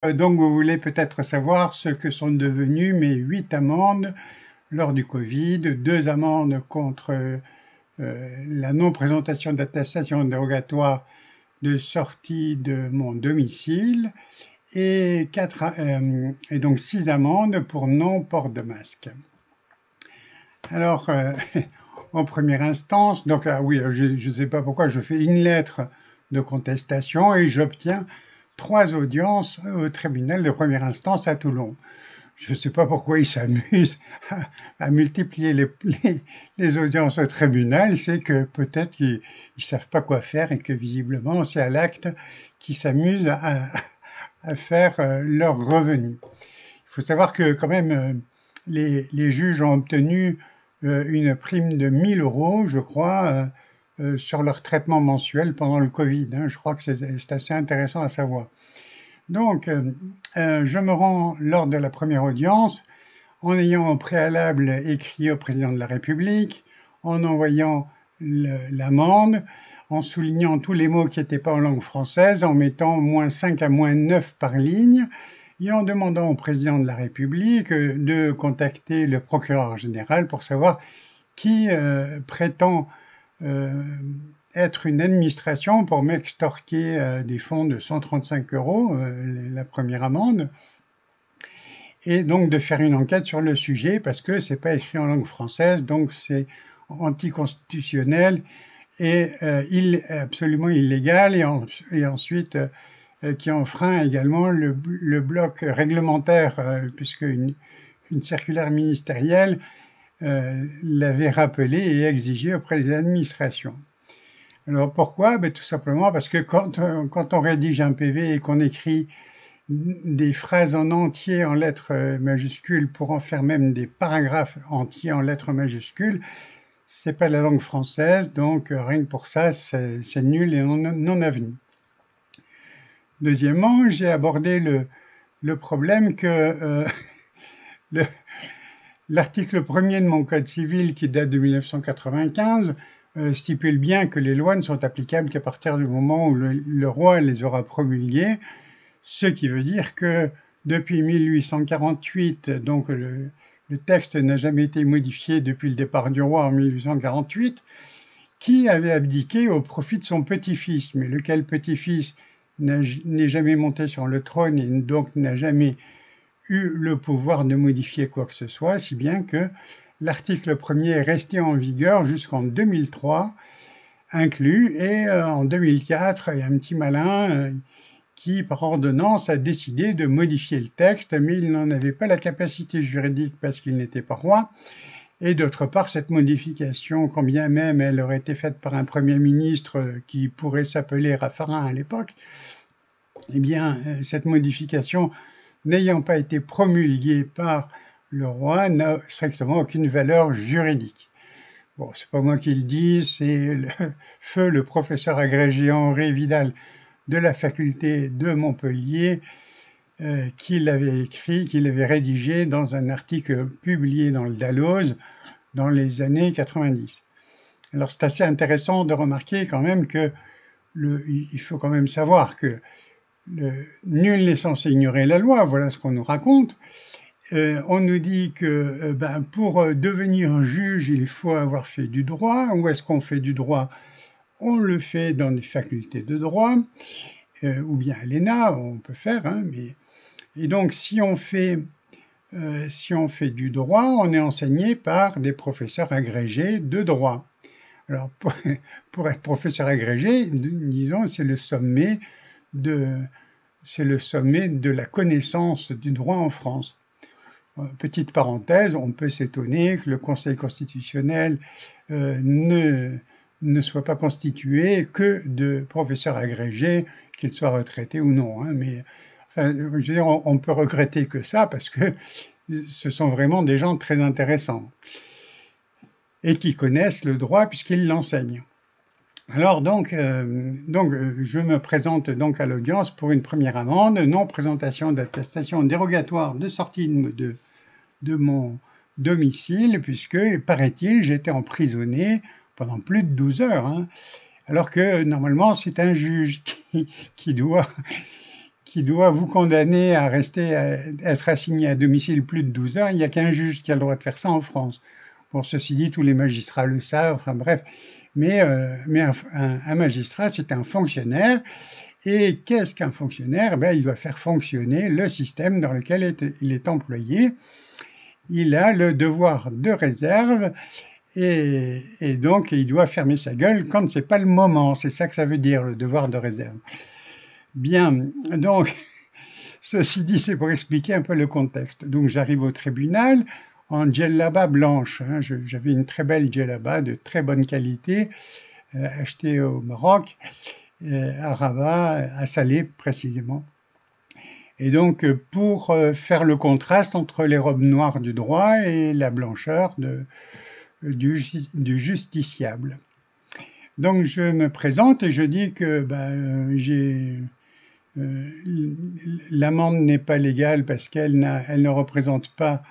Donc vous voulez peut-être savoir ce que sont devenues mes 8 amendes lors du Covid, 2 amendes contre la non-présentation d'attestation dérogatoire de sortie de mon domicile et, et donc 6 amendes pour non-port de masque. Alors, en première instance, donc oui, je ne sais pas pourquoi je fais une lettre de contestation et j'obtiens 3 audiences au tribunal de première instance à Toulon. Je ne sais pas pourquoi ils s'amusent à multiplier les audiences au tribunal, c'est que peut-être qu'ils ne savent pas quoi faire et que visiblement c'est à l'acte qu'ils s'amusent à faire leur revenu. Il faut savoir que quand même les juges ont obtenu une prime de 1000 euros, je crois, sur leur traitement mensuel pendant le Covid. Je crois que c'est assez intéressant à savoir. Donc, je me rends lors de la première audience en ayant au préalable écrit au président de la République, en envoyant l'amende, en soulignant tous les mots qui n'étaient pas en langue française, en mettant -5 à -9 par ligne, et en demandant au président de la République de contacter le procureur général pour savoir qui prétend être une administration pour m'extorquer des fonds de 135 euros, la première amende, et donc de faire une enquête sur le sujet parce que c'est pas écrit en langue française, donc c'est anticonstitutionnel et absolument illégal, et ensuite qui enfreint également le bloc réglementaire, puisque une circulaire ministérielle l'avait rappelé et exigé auprès des administrations. Alors pourquoi? Tout simplement parce que quand on rédige un PV et qu'on écrit des phrases en entier en lettres majuscules pour en faire même des paragraphes entiers en lettres majuscules, c'est pas la langue française, donc rien que pour ça, c'est nul et non avenu. Deuxièmement, j'ai abordé le problème que l'article 1er de mon code civil, qui date de 1995, stipule bien que les lois ne sont applicables qu'à partir du moment où le roi les aura promulguées, ce qui veut dire que depuis 1848, donc le texte n'a jamais été modifié depuis le départ du roi en 1848, qui avait abdiqué au profit de son petit-fils, mais lequel petit-fils n'est jamais monté sur le trône et donc n'a jamais eu le pouvoir de modifier quoi que ce soit, si bien que l'article 1er est resté en vigueur jusqu'en 2003 inclus, et en 2004, il y a un petit malin qui, par ordonnance, a décidé de modifier le texte, mais il n'en avait pas la capacité juridique parce qu'il n'était pas roi. Et d'autre part, cette modification, quand bien même elle aurait été faite par un Premier ministre qui pourrait s'appeler Raffarin à l'époque, eh bien, cette modification, n'ayant pas été promulguée par le roi, n'a strictement aucune valeur juridique. Bon, c'est pas moi qui le dis, c'est le professeur agrégé Henri Vidal de la faculté de Montpellier, qui l'avait écrit, qui l'avait rédigé dans un article publié dans le Dalloz dans les années 90. Alors c'est assez intéressant de remarquer quand même que il faut quand même savoir que nul n'est censé ignorer la loi, voilà ce qu'on nous raconte. On nous dit que pour devenir juge, il faut avoir fait du droit. Où est-ce qu'on fait du droit? On le fait dans des facultés de droit, ou bien à l'ENA, on peut faire, mais... Et donc si on fait du droit, on est enseigné par des professeurs agrégés de droit. Alors pour être professeur agrégé, disons, c'est le sommet de la connaissance du droit en France. Petite parenthèse, on peut s'étonner que le Conseil constitutionnel ne soit pas constitué que de professeurs agrégés, qu'ils soient retraités ou non. Mais enfin, je veux dire, on peut regretter que ça, parce que ce sont vraiment des gens très intéressants et qui connaissent le droit puisqu'ils l'enseignent. Alors donc, je me présente donc à l'audience pour une première amende, non présentation d'attestation dérogatoire de sortie de mon domicile, puisque, paraît-il, j'étais emprisonné pendant plus de 12 heures, alors que normalement c'est un juge qui qui doit vous condamner à rester, à être assigné à domicile plus de 12 heures, il n'y a qu'un juge qui a le droit de faire ça en France. Bon, ceci dit, tous les magistrats le savent, enfin bref, mais un magistrat, c'est un fonctionnaire. Et qu'est-ce qu'un fonctionnaire? Ben, il doit faire fonctionner le système dans lequel il est employé. Il a le devoir de réserve et donc il doit fermer sa gueule quand c'est pas le moment. C'est ça que ça veut dire, le devoir de réserve. Bien, donc, ceci dit, c'est pour expliquer un peu le contexte. Donc j'arrive au tribunal en djellaba blanche. Hein. J'avais une très belle djellaba de très bonne qualité, achetée au Maroc, à Rabat, à Salé précisément. Et donc pour faire le contraste entre les robes noires du droit et la blancheur du justiciable. Donc je me présente et je dis que l'amende n'est pas légale parce qu'elle ne représente pas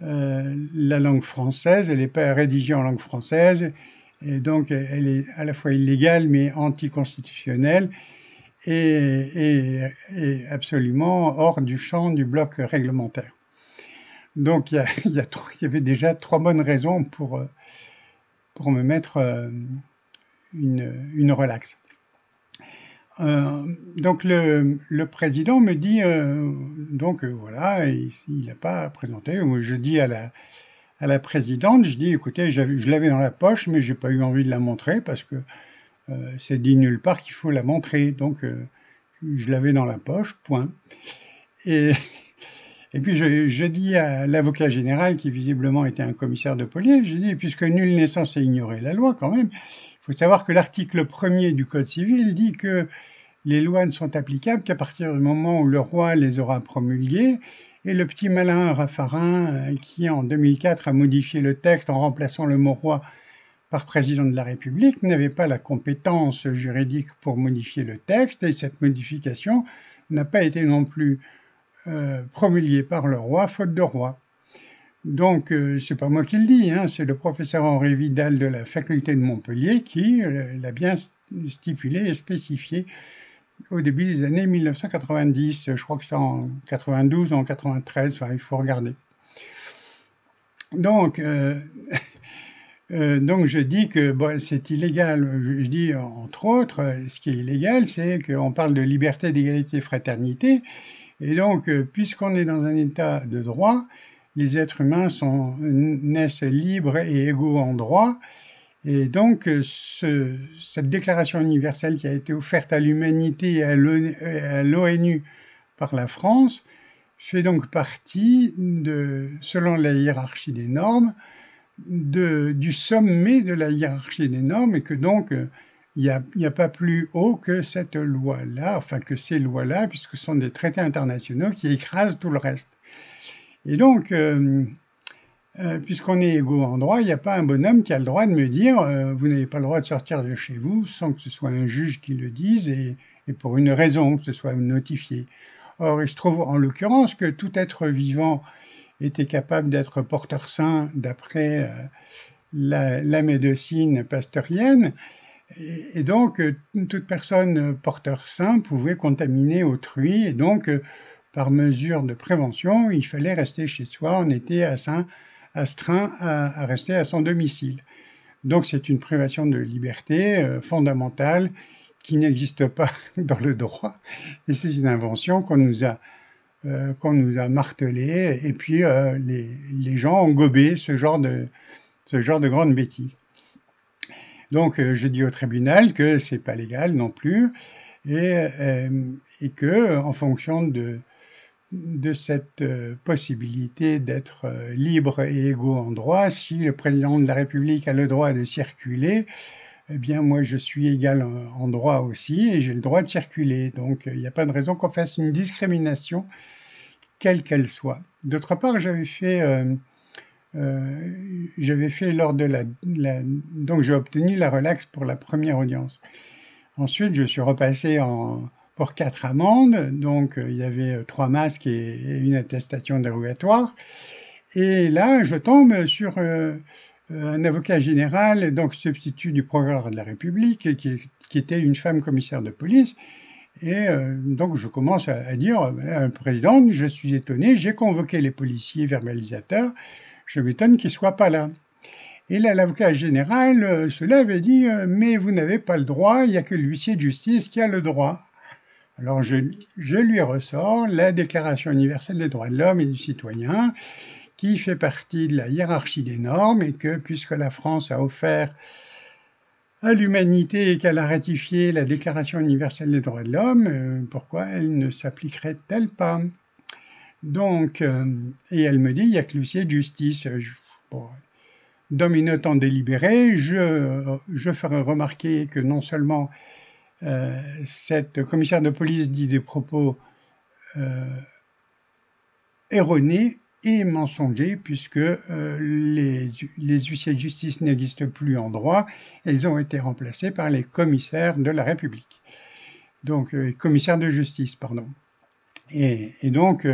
la langue française, elle n'est pas rédigée en langue française, et donc elle est à la fois illégale mais anticonstitutionnelle et absolument hors du champ du bloc réglementaire. Donc il y avait déjà 3 bonnes raisons pour me mettre une relaxe. Donc le président me dit, voilà, il n'a pas présenté. Je dis à la présidente, je dis, écoutez, je l'avais dans la poche, mais j'ai pas eu envie de la montrer parce que c'est dit nulle part qu'il faut la montrer. Donc je l'avais dans la poche, point. Et puis je dis à l'avocat général, qui visiblement était un commissaire de police, je dis, puisque nul n'est censé ignorer la loi quand même, il faut savoir que l'article 1er du Code civil dit que les lois ne sont applicables qu'à partir du moment où le roi les aura promulguées, et le petit malin Raffarin, qui en 2004 a modifié le texte en remplaçant le mot roi par président de la République, n'avait pas la compétence juridique pour modifier le texte, et cette modification n'a pas été non plus promulguée par le roi, faute de roi. Donc, c'est pas moi qui le dis, hein, c'est le professeur Henri Vidal de la faculté de Montpellier qui l'a bien stipulé et spécifié au début des années 1990. Je crois que c'est en 92 ou en 93, enfin, il faut regarder. Donc, donc je dis que bon, c'est illégal. Je dis, entre autres, ce qui est illégal, c'est qu'on parle de liberté, d'égalité, fraternité. Et donc, puisqu'on est dans un état de droit, les êtres humains naissent libres et égaux en droit. Et donc, cette déclaration universelle qui a été offerte à l'humanité et à l'ONU par la France fait donc partie, selon la hiérarchie des normes, du sommet de la hiérarchie des normes, et que donc, il n'y a pas plus haut que cette loi-là, enfin que ces lois-là, puisque ce sont des traités internationaux qui écrasent tout le reste. Et donc, puisqu'on est égaux en droit, il n'y a pas un bonhomme qui a le droit de me dire vous n'avez pas le droit de sortir de chez vous sans que ce soit un juge qui le dise et pour une raison, que ce soit notifié. Or, il se trouve en l'occurrence que tout être vivant était capable d'être porteur sain d'après la médecine pasteurienne, et donc toute personne porteur sain pouvait contaminer autrui, et donc par mesure de prévention, il fallait rester chez soi, on était astreint à rester à son domicile. Donc c'est une privation de liberté fondamentale qui n'existe pas dans le droit, et c'est une invention qu'on nous a martelé, et puis les gens ont gobé ce genre de grande bêtise. Donc je dis au tribunal que c'est pas légal non plus, et que en fonction de cette possibilité d'être libre et égaux en droit, si le président de la République a le droit de circuler, eh bien moi je suis égal en droit aussi et j'ai le droit de circuler. Donc il n'y a pas de raison qu'on fasse une discrimination, quelle qu'elle soit. D'autre part, j'avais fait lors de donc j'ai obtenu la relaxe pour la première audience. Ensuite, je suis repassé pour 4 amendes, donc il y avait 3 masques et une attestation dérogatoire. Et là, je tombe sur un avocat général, donc substitut du procureur de la République, qui était une femme commissaire de police, Et donc je commence à dire, Président, je suis étonné, j'ai convoqué les policiers verbalisateurs, je m'étonne qu'ils ne soient pas là. Et là, l'avocat général se lève et dit, mais vous n'avez pas le droit, il n'y a que l'huissier de justice qui a le droit. Alors je lui ressors la Déclaration universelle des droits de l'homme et du citoyen, qui fait partie de la hiérarchie des normes, et que puisque la France a offert à l'humanité et qu'elle a ratifié la Déclaration universelle des droits de l'homme, pourquoi elle ne s'appliquerait-elle pas? Donc, et elle me dit, il n'y a que l'huissier de justice. Bon, dans mes notes en délibéré, je ferai remarquer que non seulement cette commissaire de police dit des propos erronés et mensongers, puisque les huissiers de justice n'existent plus en droit, et ils ont été remplacés par les commissaires de la République. Donc, commissaires de justice, pardon. Et donc,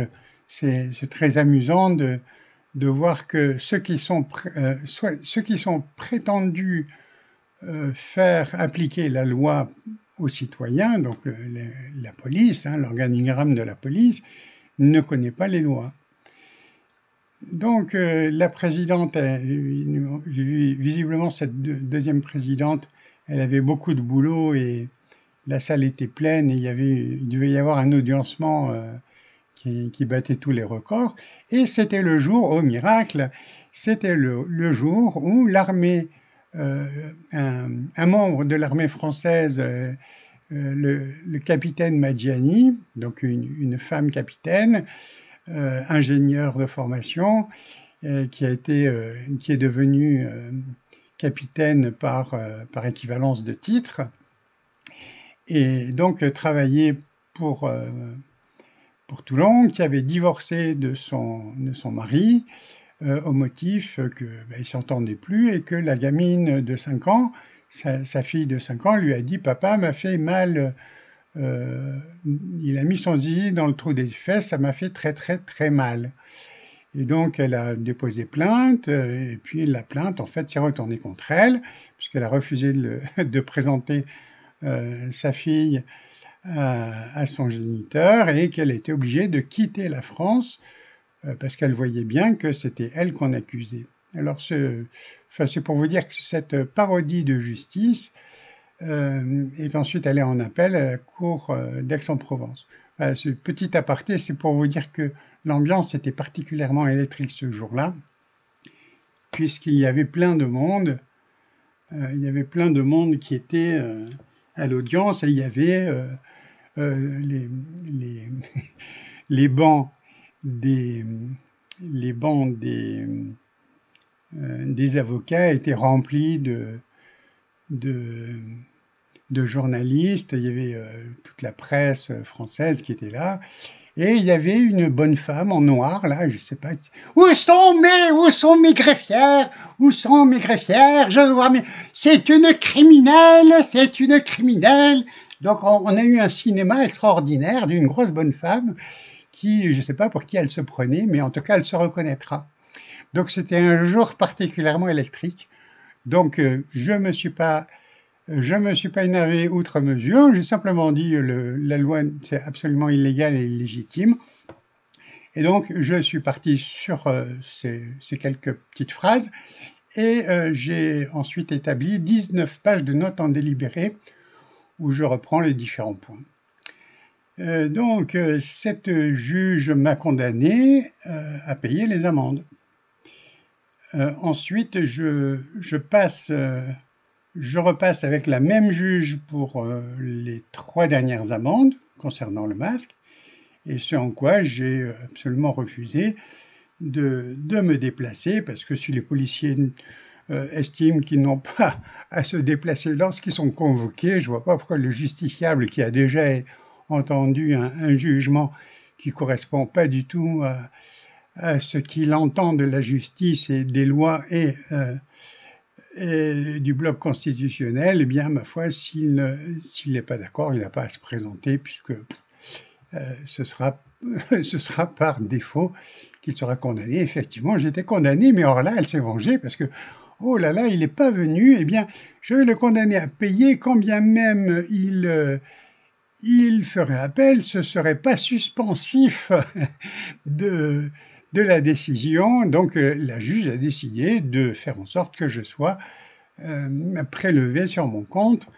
c'est très amusant de voir que ceux qui sont prétendus faire appliquer la loi aux citoyens, donc la police, l'organigramme de la police, ne connaît pas les lois. Donc la présidente, visiblement cette deuxième présidente, elle avait beaucoup de boulot et la salle était pleine et il devait y avoir un audiencement qui battait tous les records. Et c'était le jour, au miracle, c'était le jour où l'armée, un membre de l'armée française, le capitaine Maggiani, donc une femme capitaine, ingénieur de formation, qui est devenue capitaine par équivalence de titre, et donc travaillait pour Toulon, qui avait divorcé de son mari au motif qu'ils ne s'entendaient plus et que la gamine de 5 ans, sa fille de 5 ans, lui a dit « Papa m'a fait mal, il a mis son zizi dans le trou des fesses, ça m'a fait très très très mal ». Et donc elle a déposé plainte, et puis la plainte en fait s'est retournée contre elle, puisqu'elle a refusé de présenter sa fille à son géniteur, et qu'elle était obligée de quitter la France parce qu'elle voyait bien que c'était elle qu'on accusait. Alors c'est pour vous dire que cette parodie de justice est ensuite allée en appel à la cour d'Aix-en-Provence. Ce petit aparté, c'est pour vous dire que l'ambiance était particulièrement électrique ce jour-là, puisqu'il y avait plein de monde. Il y avait plein de monde qui était à l'audience, et il y avait les bancs des avocats étaient remplis de journalistes. Il y avait toute la presse française qui était là. Et il y avait une bonne femme en noir, là, je sais pas. Où sont mes greffières? Où sont mes greffières? Je vois, mais c'est une criminelle, c'est une criminelle. Donc on a eu un cinéma extraordinaire d'une grosse bonne femme qui, je ne sais pas pour qui elle se prenait, mais en tout cas elle se reconnaîtra. Donc c'était un jour particulièrement électrique. Donc je me suis pas énervé outre mesure, j'ai simplement dit la loi c'est absolument illégal et illégitime. Et donc je suis parti sur ces quelques petites phrases, et j'ai ensuite établi 19 pages de notes en délibéré où je reprends les différents points. Donc cette juge m'a condamné à payer les amendes. Ensuite je repasse avec la même juge pour les 3 dernières amendes concernant le masque, et ce en quoi j'ai absolument refusé de me déplacer, parce que si les policiers estiment qu'ils n'ont pas à se déplacer lorsqu'ils sont convoqués, je ne vois pas pourquoi le justiciable qui a déjà entendu un jugement qui ne correspond pas du tout à ce qu'il entend de la justice et des lois et du bloc constitutionnel, eh bien, ma foi, s'il n'est pas d'accord, il n'a pas à se présenter, puisque ce sera par défaut qu'il sera condamné. Effectivement, j'étais condamné, mais alors là, elle s'est vengée, parce que, oh là là, il n'est pas venu, eh bien, je vais le condamner à payer, quand bien même il il ferait appel, ce ne serait pas suspensif de la décision. Donc la juge a décidé de faire en sorte que je sois prélevé sur mon compte.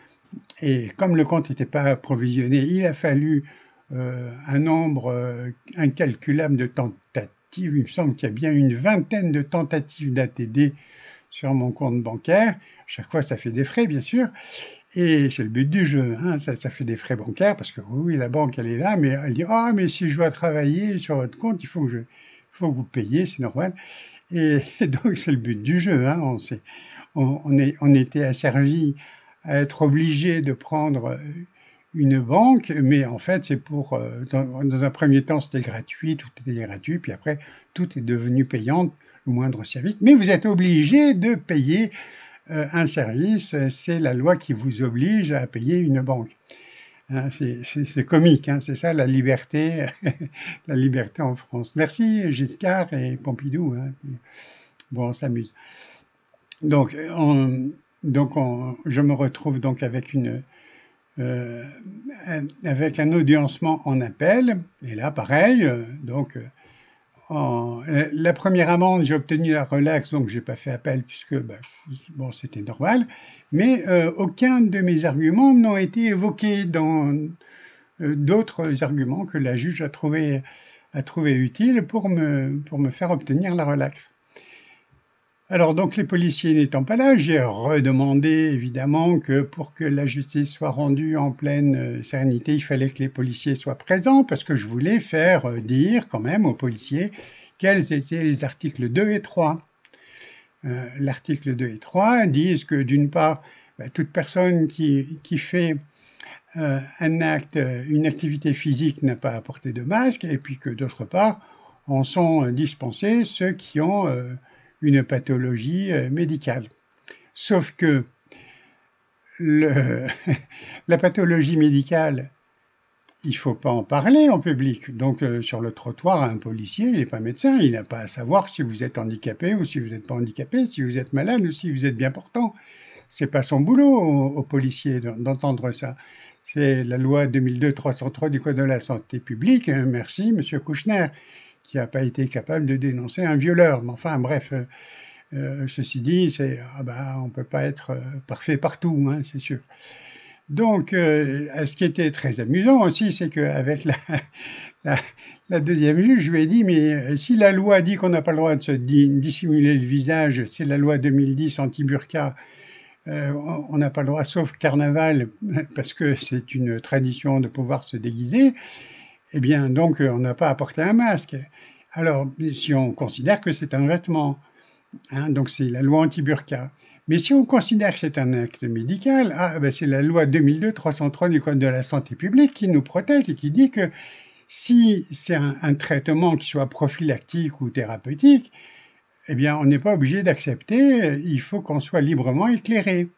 Et comme le compte n'était pas approvisionné, il a fallu un nombre incalculable de tentatives. Il me semble qu'il y a bien une vingtaine de tentatives d'ATD sur mon compte bancaire. Chaque fois, ça fait des frais, bien sûr. Et c'est le but du jeu, hein. Ça fait des frais bancaires parce que oui, la banque, elle est là, mais elle dit: «Ah, mais si je dois travailler sur votre compte, il faut que vous payiez, c'est normal». Et donc, c'est le but du jeu, hein. On était asservis à être obligés de prendre une banque, mais en fait, c'est pour, dans un premier temps, c'était gratuit, tout était gratuit, puis après, tout est devenu payant, le moindre service. Mais vous êtes obligé de payer un service, c'est la loi qui vous oblige à payer une banque. Hein, c'est comique, hein, c'est ça la liberté, la liberté en France. Merci Giscard et Pompidou. Hein. Bon, on s'amuse. Donc, je me retrouve donc avec euh, avec un audiencement en appel. Et là, pareil, la première amende, j'ai obtenu la relaxe, donc j'ai pas fait appel puisque bon, c'était normal. Mais aucun de mes arguments n'ont été évoqués dans d'autres arguments que la juge a trouvé utiles pour me faire obtenir la relaxe. Alors donc les policiers n'étant pas là, j'ai redemandé évidemment que pour que la justice soit rendue en pleine sérénité, il fallait que les policiers soient présents parce que je voulais faire dire quand même aux policiers quels étaient les articles 2 et 3. L'article 2 et 3 disent que d'une part, toute personne qui fait un acte, une activité physique n'a pas à porter de masque, et puis que d'autre part, en sont dispensés ceux qui ont une pathologie médicale. Sauf que la pathologie médicale, il ne faut pas en parler en public. Donc sur le trottoir, un policier, il n'est pas médecin, il n'a pas à savoir si vous êtes handicapé ou si vous n'êtes pas handicapé, si vous êtes malade ou si vous êtes bien portant. C'est pas son boulot au policier d'entendre ça. C'est la loi 2002-303 du Code de la santé publique, merci Monsieur Kouchner, qui n'a pas été capable de dénoncer un violeur. Mais enfin bref, ceci dit, on ne peut pas être parfait partout, hein, c'est sûr. Donc, ce qui était très amusant aussi, c'est qu'avec la, la deuxième juge, je lui ai dit, mais si la loi dit qu'on n'a pas le droit de se dissimuler le visage, c'est la loi 2010 anti-burqa, on n'a pas le droit, sauf carnaval, parce que c'est une tradition de pouvoir se déguiser, eh bien, donc, on n'a pas à porter un masque. Alors, si on considère que c'est un vêtement, hein, donc c'est la loi anti-burqa. Mais si on considère que c'est un acte médical, c'est la loi 2002-303 du Code de la santé publique qui nous protège et qui dit que si c'est un traitement qui soit prophylactique ou thérapeutique, eh bien, on n'est pas obligé d'accepter, il faut qu'on soit librement éclairé.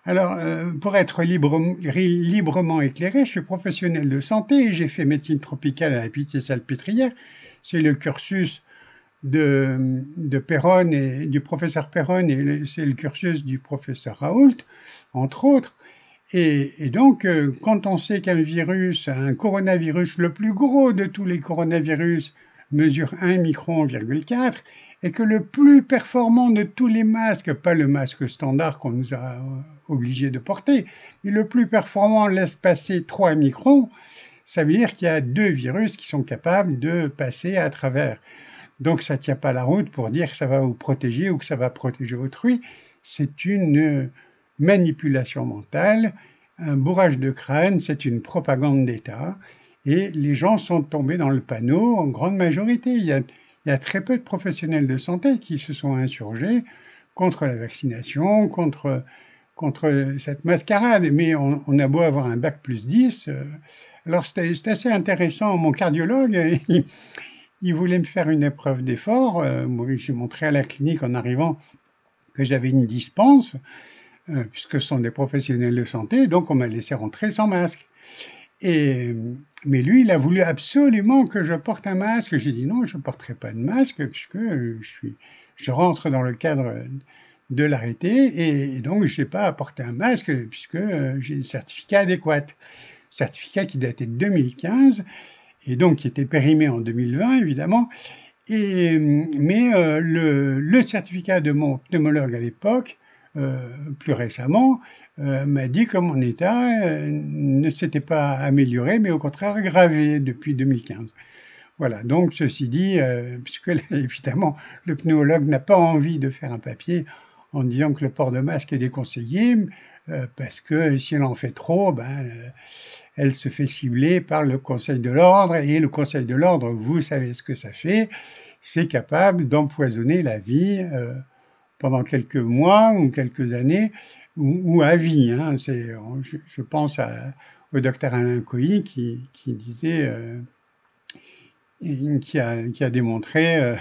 Alors, pour être librement éclairé, je suis professionnel de santé et j'ai fait médecine tropicale à la Pitié-Salpêtrière. C'est le cursus de Perron et du professeur Perron, et c'est le cursus du professeur Raoult, entre autres. Et donc, quand on sait qu'un virus, un coronavirus, le plus gros de tous les coronavirus, mesure 1 micron,4, et que le plus performant de tous les masques, pas le masque standard qu'on nous a obligés de porter, mais le plus performant laisse passer 3 microns, ça veut dire qu'il y a 2 virus qui sont capables de passer à travers. Donc ça ne tient pas la route pour dire que ça va vous protéger ou que ça va protéger autrui. C'est une manipulation mentale, un bourrage de crâne, c'est une propagande d'État. Et les gens sont tombés dans le panneau en grande majorité. Il y a très peu de professionnels de santé qui se sont insurgés contre la vaccination, contre cette mascarade. Mais on a beau avoir un bac plus 10. Alors c'est assez intéressant. Mon cardiologue, il voulait me faire une épreuve d'effort. Moi, j'ai montré à la clinique en arrivant que j'avais une dispense, puisque ce sont des professionnels de santé, donc on m'a laissé rentrer sans masque. Mais lui, il a voulu absolument que je porte un masque. J'ai dit non, je ne porterai pas de masque, puisque je rentre dans le cadre de l'arrêté, et donc je n'ai pas à porter un masque, puisque j'ai le certificat adéquat. certificat qui datait de 2015 et donc qui était périmé en 2020 évidemment. Mais le certificat de mon pneumologue à l'époque, plus récemment, m'a dit que mon état ne s'était pas amélioré, mais au contraire aggravé depuis 2015. Voilà, donc ceci dit, puisque là, évidemment, le pneumologue n'a pas envie de faire un papier en disant que le port de masque est déconseillé, parce que si elle en fait trop, elle se fait cibler par le Conseil de l'Ordre, et le Conseil de l'Ordre, vous savez ce que ça fait, c'est capable d'empoisonner la vie pendant quelques mois ou quelques années, ou à vie. Hein. Je pense au docteur Alain Cohy qui disait... qui a démontré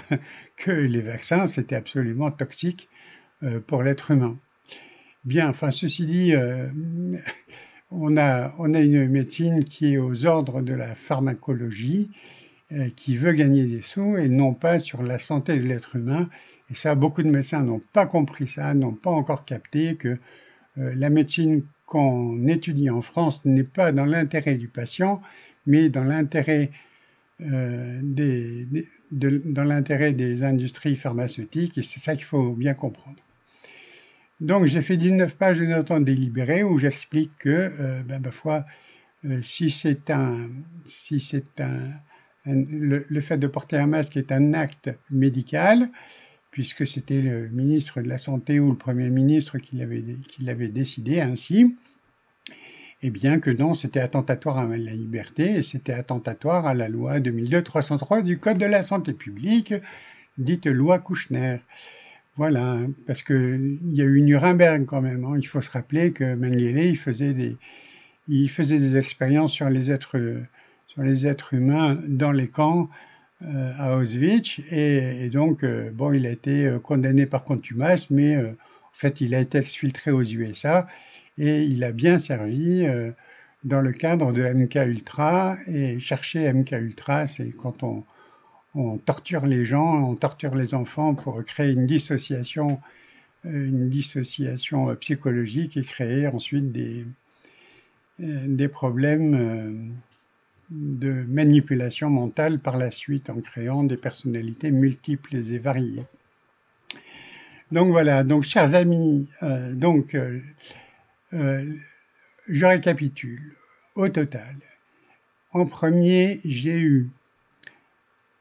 que les vaccins, c'était absolument toxique pour l'être humain. Bien, enfin, ceci dit, on a une médecine qui est aux ordres de la pharmacologie, qui veut gagner des sous et non pas sur la santé de l'être humain. Et ça, beaucoup de médecins n'ont pas compris ça, n'ont pas encore capté que la médecine qu'on étudie en France n'est pas dans l'intérêt du patient, mais dans l'intérêt dans l'intérêt des industries pharmaceutiques, et c'est ça qu'il faut bien comprendre. Donc j'ai fait 19 pages de notes en délibéré où j'explique que, ma foi, si le fait de porter un masque est un acte médical, puisque c'était le ministre de la Santé ou le Premier ministre qui l'avait décidé ainsi, et bien que non, c'était attentatoire à la liberté et c'était attentatoire à la loi 2002-303 du Code de la santé publique, dite loi Kouchner. Voilà, parce qu'il y a eu Nuremberg quand même. Hein. Il faut se rappeler que Mengele, il faisait des expériences sur les êtres humains dans les camps à Auschwitz. Et donc, bon, il a été condamné par contumace, mais en fait, il a été exfiltré aux USA. Et il a bien servi dans le cadre de MK Ultra. Et chercher MK Ultra, c'est quand on torture les gens, on torture les enfants pour créer une dissociation psychologique et créer ensuite des problèmes de manipulation mentale par la suite en créant des personnalités multiples et variées. Donc voilà, donc chers amis, je récapitule. Au total, en premier, j'ai eu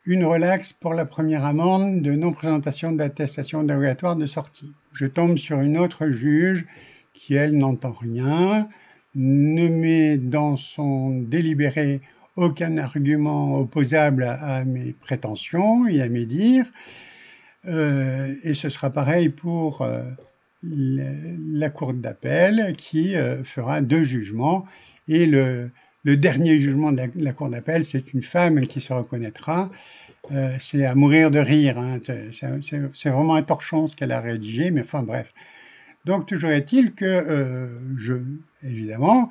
une relaxe pour la première amende de non-présentation d'attestation dérogatoire de sortie. Je tombe sur une autre juge qui, elle, n'entend rien, ne met dans son délibéré aucun argument opposable à mes prétentions et à mes dires. Et ce sera pareil pour la Cour d'appel qui fera 2 jugements. Et le dernier jugement de la Cour d'appel, c'est une femme qui se reconnaîtra. C'est à mourir de rire. Hein. C'est vraiment un torchon ce qu'elle a rédigé, mais enfin bref. Donc toujours est-il que évidemment,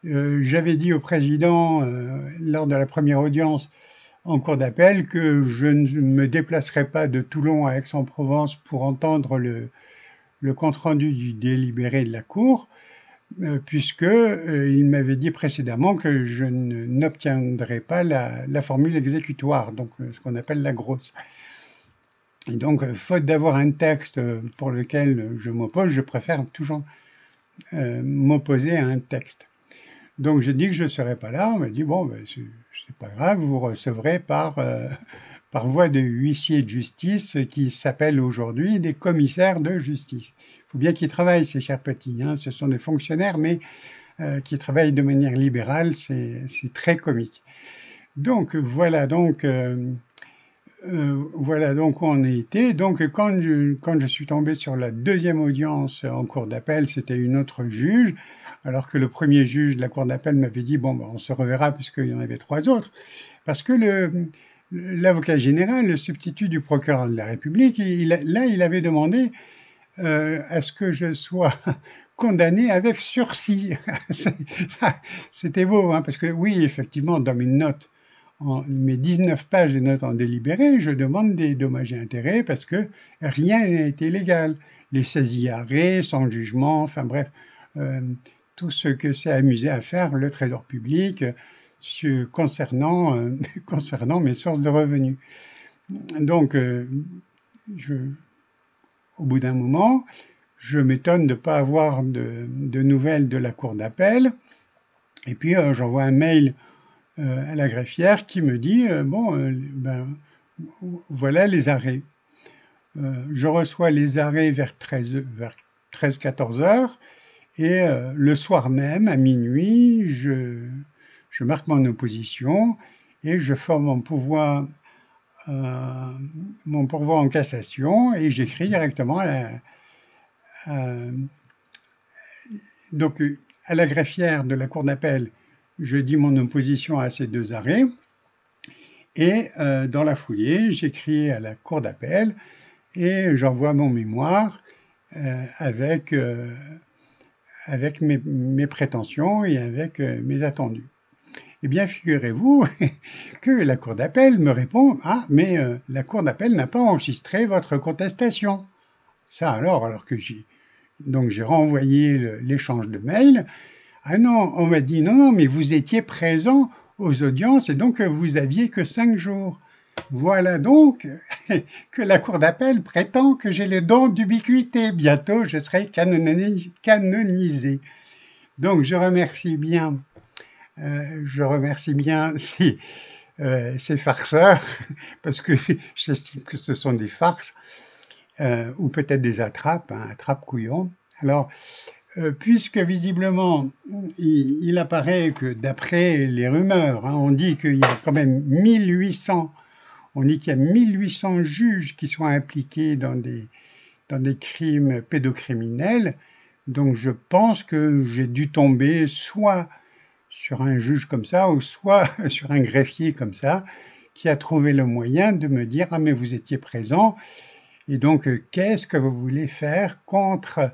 j'avais dit au président lors de la première audience en cour d'appel que je ne me déplacerai pas de Toulon à Aix-en-Provence pour entendre le compte-rendu du délibéré de la Cour, puisque il m'avait dit précédemment que je n'obtiendrai pas la formule exécutoire, donc ce qu'on appelle la grosse. Et donc, faute d'avoir un texte pour lequel je m'oppose, je préfère toujours m'opposer à un texte. Donc j'ai dit que je ne serais pas là, on m'a dit bon, c'est pas grave, vous recevrez par voie de huissier de justice qui s'appellent aujourd'hui des commissaires de justice. Il faut bien qu'ils travaillent, ces chers petits, hein. Ce sont des fonctionnaires, mais qui travaillent de manière libérale, c'est très comique. Donc voilà donc où on a été. Donc quand je suis tombé sur la deuxième audience en cour d'appel, c'était une autre juge, alors que le premier juge de la cour d'appel m'avait dit bon, on se reverra puisqu'il y en avait 3 autres, parce que l'avocat général, le substitut du procureur de la République, il avait demandé à ce que je sois condamné avec sursis. C'était beau, hein, parce que oui, effectivement, dans mes 19 pages de notes en délibéré, je demande des dommages et intérêts parce que rien n'a été légal. Les saisies arrêts, sans jugement, enfin bref, tout ce que s'est amusé à faire le Trésor public concernant mes sources de revenus. Donc, au bout d'un moment, je m'étonne de ne pas avoir de nouvelles de la cour d'appel. Et puis, j'envoie un mail à la greffière qui me dit voilà les arrêts. Je reçois les arrêts vers 13-14 heures et le soir même, à minuit, je marque mon opposition et je forme mon pourvoi en cassation et j'écris directement donc à la greffière de la cour d'appel. Je dis mon opposition à ces 2 arrêts et dans la foulée, j'écris à la cour d'appel et j'envoie mon mémoire avec mes prétentions et avec mes attendus. Eh bien, figurez-vous que la cour d'appel me répond « Ah, mais la cour d'appel n'a pas enregistré votre contestation. » Ça alors que j'ai renvoyé l'échange de mails. Ah non, on m'a dit « Non, mais vous étiez présent aux audiences et donc vous aviez que 5 jours. » Voilà donc que la cour d'appel prétend que j'ai le don d'ubiquité. Bientôt, je serai canonisé. Donc, je remercie bien ces farceurs, parce que j'estime que ce sont des farces, ou peut-être des attrapes, attrape-couillons. Alors, puisque visiblement, il apparaît que d'après les rumeurs, on dit qu'il y a quand même 1800 juges qui sont impliqués dans des crimes pédocriminels. Donc je pense que j'ai dû tomber soit sur un juge comme ça, ou soit sur un greffier comme ça, qui a trouvé le moyen de me dire « Ah, mais vous étiez présent, et donc qu'est-ce que vous voulez faire contre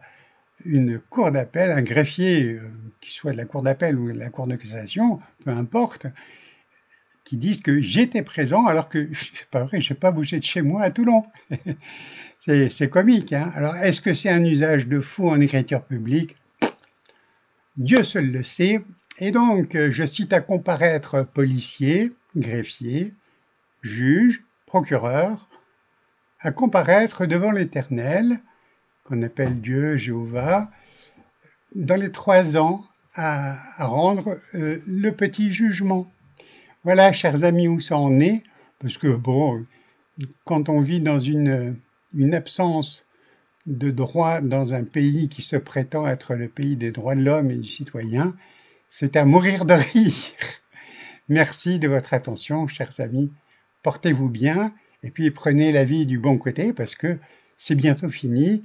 une cour d'appel, un greffier, qui soit de la cour d'appel ou de la cour de cassation, peu importe, qui disent que j'étais présent alors que c'est pas vrai, je n'ai pas bougé de chez moi à Toulon. » C'est comique, hein. Alors, est-ce que c'est un usage de faux en écriture publique? Dieu seul le sait. Et donc, je cite à comparaître policiers, greffiers, juges, procureurs, à comparaître devant l'Éternel, qu'on appelle Dieu, Jéhovah, dans les 3 ans à rendre le petit jugement. Voilà, chers amis, où ça en est, parce que bon, quand on vit dans une absence de droit dans un pays qui se prétend être le pays des droits de l'homme et du citoyen, c'est à mourir de rire. Merci de votre attention, chers amis. Portez-vous bien et puis prenez la vie du bon côté parce que c'est bientôt fini.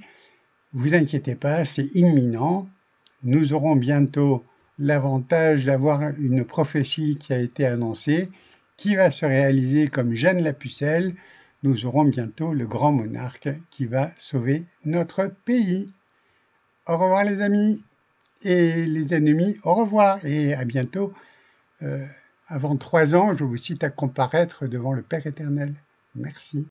Vous inquiétez pas, c'est imminent. Nous aurons bientôt l'avantage d'avoir une prophétie qui a été annoncée, qui va se réaliser comme Jeanne la Pucelle. Nous aurons bientôt le grand monarque qui va sauver notre pays. Au revoir les amis et les ennemis, au revoir et à bientôt. Avant 3 ans, je vous cite à comparaître devant le Père éternel. Merci.